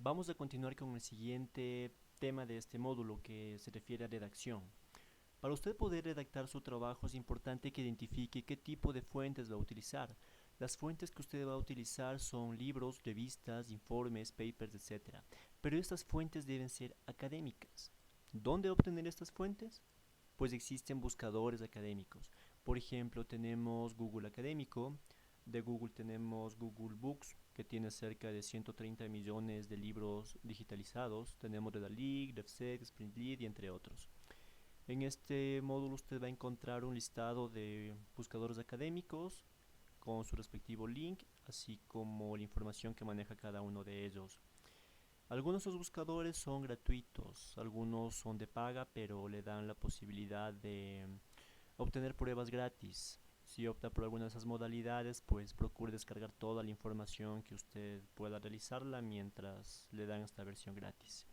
Vamos a continuar con el siguiente tema de este módulo que se refiere a redacción. Para usted poder redactar su trabajo es importante que identifique qué tipo de fuentes va a utilizar. Las fuentes que usted va a utilizar son libros, revistas, informes, papers, etc. Pero estas fuentes deben ser académicas. ¿Dónde obtener estas fuentes? Pues existen buscadores académicos. Por ejemplo, tenemos Google Académico. De Google tenemos Google Books, que tiene cerca de 130 millones de libros digitalizados. Tenemos Redalyc, RefSec, Sprintlead y entre otros. En este módulo usted va a encontrar un listado de buscadores académicos con su respectivo link, así como la información que maneja cada uno de ellos. Algunos de esos buscadores son gratuitos, algunos son de paga, pero le dan la posibilidad de obtener pruebas gratis. Si opta por alguna de esas modalidades, pues procure descargar toda la información que usted pueda realizarla mientras le dan esta versión gratis.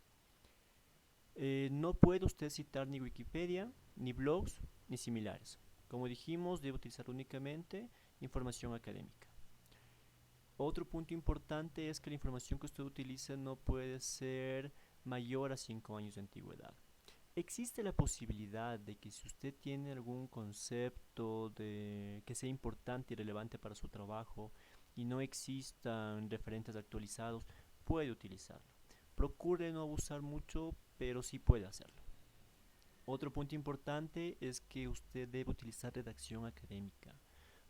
No puede usted citar ni Wikipedia, ni blogs, ni similares. Como dijimos, debe utilizar únicamente información académica. Otro punto importante es que la información que usted utilice no puede ser mayor a 5 años de antigüedad. Existe la posibilidad de que si usted tiene algún concepto que sea importante y relevante para su trabajo y no existan referentes actualizados, puede utilizarlo. Procure no abusar mucho, pero sí puede hacerlo. Otro punto importante es que usted debe utilizar redacción académica.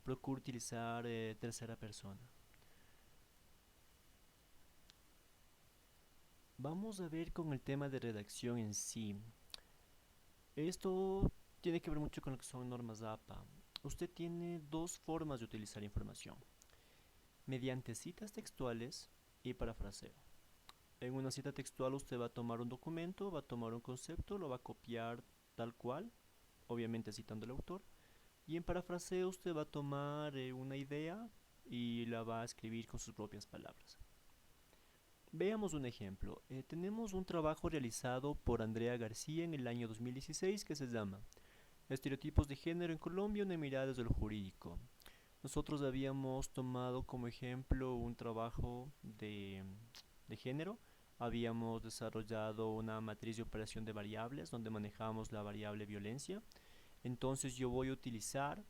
Procure utilizar tercera persona. Vamos a ver con el tema de redacción en sí. Esto tiene que ver mucho con lo que son normas APA. Usted tiene dos formas de utilizar información: mediante citas textuales y parafraseo. En una cita textual usted va a tomar un documento, va a tomar un concepto, lo va a copiar tal cual, obviamente citando al autor, y en parafraseo usted va a tomar una idea y la va a escribir con sus propias palabras. Veamos un ejemplo. Tenemos un trabajo realizado por Andrea García en el año 2016 que se llama Estereotipos de género en Colombia, una mirada desde lo jurídico. Nosotros habíamos tomado como ejemplo un trabajo de género. Habíamos desarrollado una matriz de operación de variables donde manejamos la variable violencia. Entonces yo voy a utilizar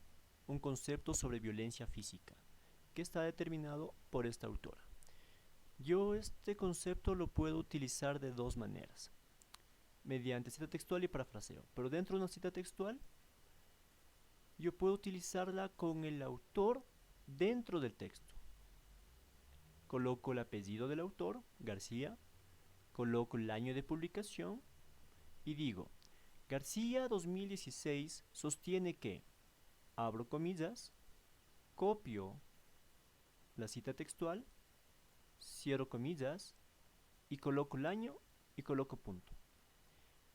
un concepto sobre violencia física que está determinado por esta autora. Yo este concepto lo puedo utilizar de dos maneras: mediante cita textual y parafraseo. Pero dentro de una cita textual yo puedo utilizarla con el autor dentro del texto. Coloco el apellido del autor, García, coloco el año de publicación y digo: García 2016 sostiene que, abro comillas, copio la cita textual, cierro comillas y coloco el año y coloco punto.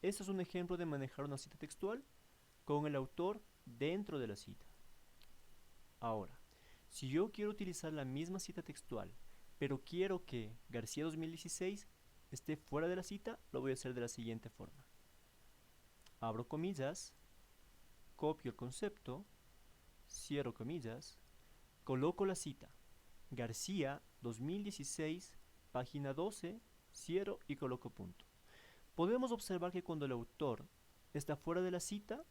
Este es un ejemplo de manejar una cita textual con el autor dentro de la cita. Ahora, si yo quiero utilizar la misma cita textual, pero quiero que García 2016 esté fuera de la cita, lo voy a hacer de la siguiente forma: abro comillas, copio el concepto, cierro comillas, coloco la cita, García 2016, página 12, cierro y coloco punto. Podemos observar que cuando el autor está fuera de la cita,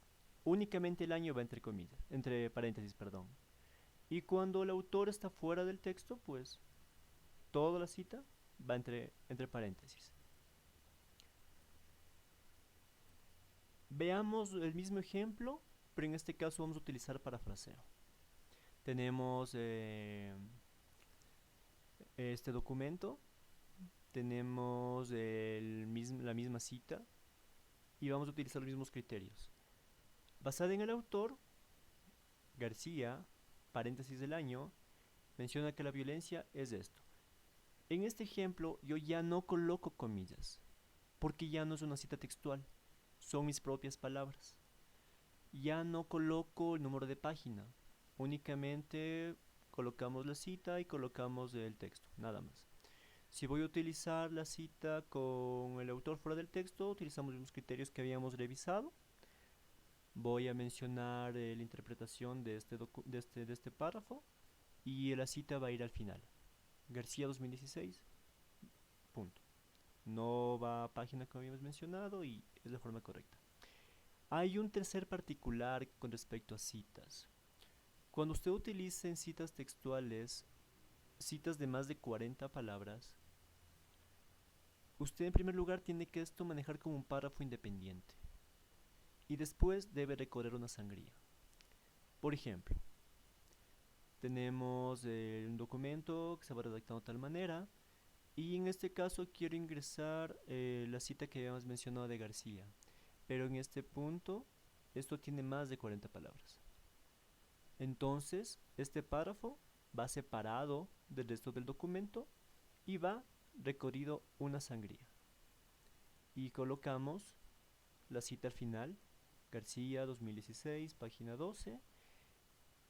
únicamente el año va entre comillas, entre paréntesis, perdón. Y cuando el autor está fuera del texto, pues toda la cita va entre paréntesis. Veamos el mismo ejemplo, pero en este caso vamos a utilizar parafraseo. Tenemos este documento, tenemos la misma cita y vamos a utilizar los mismos criterios. Basada en el autor, García, paréntesis del año, menciona que la violencia es esto. En este ejemplo yo ya no coloco comillas, porque ya no es una cita textual, son mis propias palabras. Ya no coloco el número de página, únicamente colocamos la cita y colocamos el texto, nada más. Si voy a utilizar la cita con el autor fuera del texto, utilizamos los criterios que habíamos revisado. Voy a mencionar la interpretación de este párrafo y la cita va a ir al final. García 2016, punto. no va a página como habíamos mencionado y es la forma correcta. Hay un tercer particular con respecto a citas. Cuando usted utilice en citas textuales citas de más de 40 palabras, usted en primer lugar tiene que esto manejar como un párrafo independiente y después debe recorrer una sangría. Por ejemplo, tenemos un documento que se va redactando de tal manera y en este caso quiero ingresar la cita que habíamos mencionado de García, pero en este punto esto tiene más de 40 palabras. Entonces, este párrafo va separado del resto del documento y va recorrido una sangría. Y colocamos la cita al final, García 2016, página 12.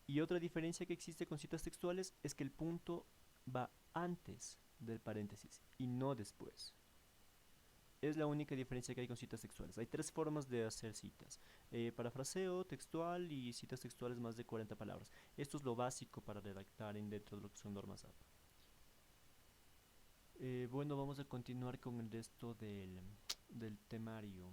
Y otra diferencia que existe con citas textuales es que el punto va antes del paréntesis y no después. Es la única diferencia que hay con citas textuales. Hay tres formas de hacer citas: parafraseo, textual y citas textuales más de 40 palabras. Esto es lo básico para redactar dentro de lo que son normas APA. Bueno, vamos a continuar con el resto del temario.